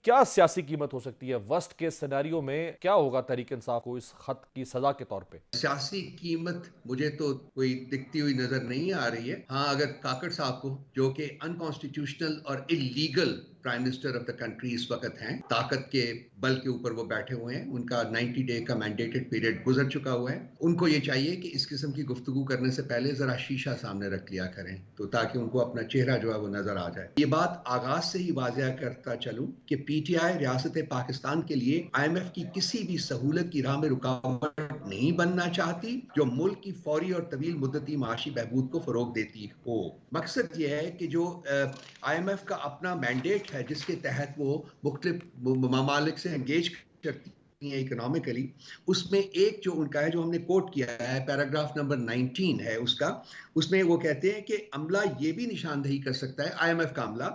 क्या सियासी कीमत हो सकती है? वर्स्ट केस सिनेरियो में क्या होगा तहरीक इंसाफ को इस खत की सजा के तौर पे? सियासी कीमत मुझे तो कोई दिखती हुई नजर नहीं आ रही है। हाँ, अगर काकड़ साहब को, जो कि अनकॉन्स्टिट्यूशनल और illegal prime minister of the country इस वक्त हैं, ताकत के बल के ऊपर वो बैठे हुए हैं, उनका 90 डे का मैंडेटेड पीरियड गुजर चुका हुआ है, उनको ये चाहिए कि इस किस्म की गुफ्तगू करने से पहले जरा शीशा सामने रख लिया करें, तो ताकि उनको अपना चेहरा जो है वो नजर आ जाए। ये बात आगाज से ही वाजिया करता चलूं कि पीटीआई रियासत पाकिस्तान के लिए आईएमएफ की किसी भी सहूलत की राह में रुकावट नहीं बनना चाहती जो मुल्क की फौरी और तवील मुद्दती माशी बहबूद को फरोग देती हो। मकसद यह है कि जो आईएमएफ का अपना मैंडेट है, जिसके तहत वो मुख्तलिफ ममालिक से एंगेज करती है इकोनॉमिकली, उसमें एक जो उनका है, जो हमने कोट किया है, पैराग्राफ नंबर 19 है उसका, उसमें वो कहते हैं कि अमला ये भी निशानदही कर सकता है, आईएमएफ का अमला,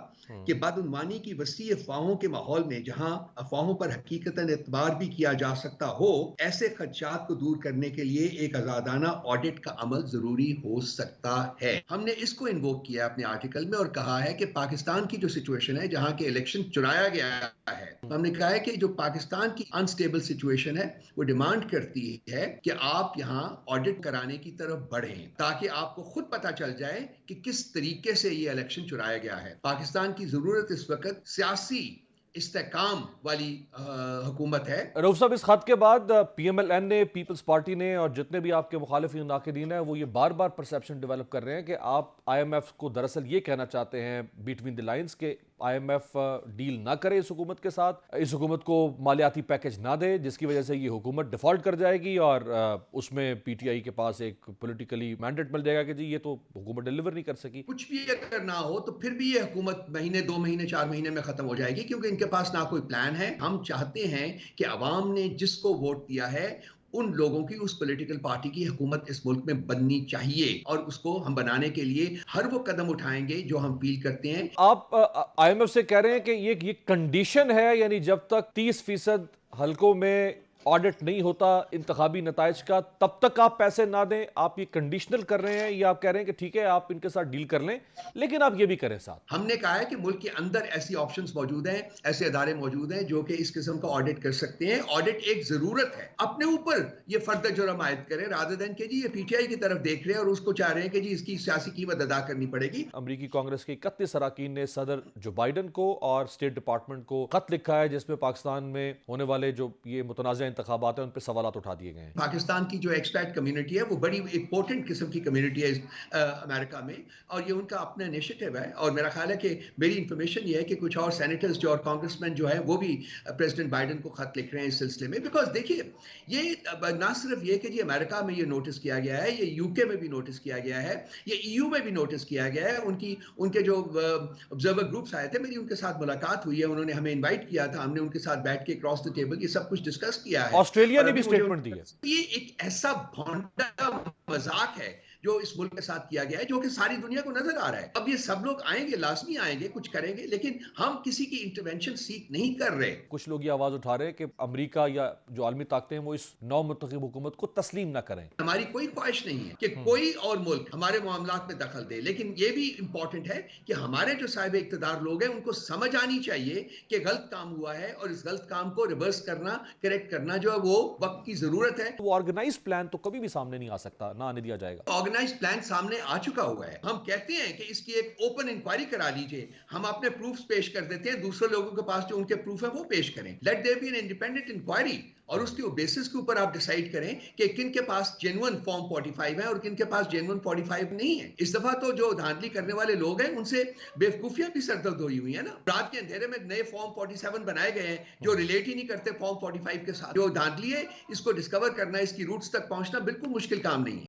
कि बदउनवानी की वसी अफवाहों के माहौल में जहां अफवाहों पर हकीकतन एतबार भी किया जा सकता हो, ऐसे खदशात को दूर करने के लिए एक आजादाना ऑडिट का अमल जरूरी हो सकता है। हमने इसको इन्वोक किया अपने आर्टिकल में और कहा है कि पाकिस्तान की जो सिचुएशन है, जहां के इलेक्शन चुराया गया है, हमने कहा है कि जो पाकिस्तान की अनस्टेबल सिचुएशन है वो डिमांड करती है कि आप यहां ऑडिट कराने की तरफ बढ़ें, ताकि आपको खुद पता चल जाए कि किस तरीके से ये इलेक्शन चुराया गया है। पाकिस्तान की जरूरत इस वक्त सियासी इस्तेकाम वाली हुकूमत है। रऊफ साहब, इस खत के बाद पीएमएलएन ने, पीपल्स पार्टी ने और जितने भी आपके मुखालिफिन नाकिदीन हैं, वो ये बार बार परसेप्शन डेवलप कर रहे हैं कि आप आईएमएफ को दरअसल ये कहना चाहते हैं बिटवीन द लाइंस के आईएमएफ डील ना करे इस हुकूमत के साथ, इस हुकूमत को मालियाती पैकेज ना दे, जिसकी वजह से ये हुकूमत डिफॉल्ट कर जाएगी और उसमें पीटीआई के पास एक पॉलिटिकली मैंडेट मिल जाएगा कि जी ये तो हुकूमत डिलीवर नहीं कर सकी। कुछ भी अगर ना हो तो फिर भी ये हुकूमत महीने, 2 महीने, 4 महीने में खत्म हो जाएगी, क्योंकि इनके पास ना कोई प्लान है। हम चाहते हैं कि अवाम ने जिसको वोट दिया है, उन लोगों की, उस पॉलिटिकल पार्टी की हुकूमत इस मुल्क में बननी चाहिए, और उसको हम बनाने के लिए हर वो कदम उठाएंगे जो हम फील करते हैं। आप आईएमएफ से कह रहे हैं कि ये कंडीशन है, यानी जब तक 30% हलकों में ऑडिट नहीं होता इंतखाबी नताइज का, तब तक आप पैसे ना दें। आप ये कंडीशनल कर रहे हैं या आप कह रहे हैं कि ठीक है आप इनके साथ डील कर लें, लेकिन आप ये भी करें साथ? हमने कहा है कि मुल्क के अंदर ऐसी ऑप्शंस मौजूद हैं, ऐसे अदारे मौजूद हैं जो कि इस किस्म का ऑडिट कर सकते हैं। ऑडिट एक जरूरत है, अपने ऊपर ये फर्द जुर्म आयद करें, रादर देन कि जी ये पीटीआई की तरफ देख रहे हैं और उसको चाह रहे हैं कि जी इसकी सियासी कीमत अदा करनी पड़ेगी। अमरीकी कांग्रेस के 31 अरकान ने सदर जो बाइडन को और स्टेट डिपार्टमेंट को खत लिखा है, जिसमें पाकिस्तान में होने वाले जो ये मुतनाज़ इंतखाबात हैं उन पर सवालात उठा दिए गए हैं। पाकिस्तान की जो एक्सपैट कम्युनिटी है वो बड़ी इंपॉर्टेंट किस्म की कम्युनिटी है अमेरिका में, और ये उनका अपना इनिशिएटिव है। और मेरा ख्याल है कि मेरी इंफॉर्मेशन ये है कि कुछ और सेनेटर्स जो और कांग्रेसमैन जो है वो भी प्रेसिडेंट बाइडन को खत लिख रहे हैं इस सिलसिले में। बिकॉज देखिए, ये ना सिर्फ ये कि जी अमेरिका में ये नोटिस किया गया है, ये यूके में भी नोटिस किया गया है, ये ईयू में भी नोटिस किया गया है। उनके जो ऑब्जर्वर ग्रुप्स आए थे, मेरी उनके साथ मुलाकात हुई है, उन्होंने हमें इन्वाइट किया था, हमने उनके साथ बैठ के क्रॉस द टेबल ये सब कुछ डिस्कस किया है। ऑस्ट्रेलिया और ने भी अभी मुझे स्टेटमेंट दी है। ये एक ऐसा भोंडा मजाक है जो इस मुल्क के साथ किया गया है, जो कि सारी दुनिया को नजर आ रहा है। अब ये सब लोग आएंगे, लाजमी आएंगे, कुछ करेंगे, लेकिन हम किसी की इंटरवेंशन सीख नहीं कर रहे। कुछ लोग ये आवाज उठा रहे हैं कि अमेरिका या जो आलमी ताकतें हैं वो इस नौ मुत्तखिब हुकूमत को तस्लीम ना करें। हमारी कोई ख्वाहिश नहीं है कि कोई और मुल्क हमारे मामलात में दखल दे, लेकिन यह भी इंपॉर्टेंट है कि हमारे जो साहिब इख्तिदार लोग हैं उनको समझ आनी चाहिए कि गलत काम हुआ है, और इस गलत काम को रिवर्स करना, करेक्ट करना जो है वो वक्त की जरूरत है। वो ऑर्गेनाइज प्लान तो कभी भी सामने नहीं आ सकता, ना आने दिया जाएगा। ऑर्गेनाइज प्लान सामने आ चुका हुआ है। हम कहते हैं कि इसकी एक ओपन इंक्वायरी करा लीजिए, हम अपने प्रूफ्स पेश कर देते हैं, दूसरे लोगों के पास जो उनके प्रूफ है वो पेश करें। Let there be an independent inquiry, और उसके बेसिस के ऊपर आप डिसाइड करें कि किन के पास जेन्युइन फॉर्म 45 है और किन के पास जेन्युइन 45 नहीं है। इस दफा तो जो धांधली करने वाले लोग हैं उनसे बेवकूफियां भी सरदर्द हुई हुई है ना। रात के अंधेरे में नए फॉर्म 47 बनाए गए हैं जो रिलेट ही नहीं करते फॉर्म 45 के साथ। जो धांधली है, इसको डिस्कवर करना, इसकी रूट्स तक पहुंचना बिल्कुल मुश्किल काम नहीं है।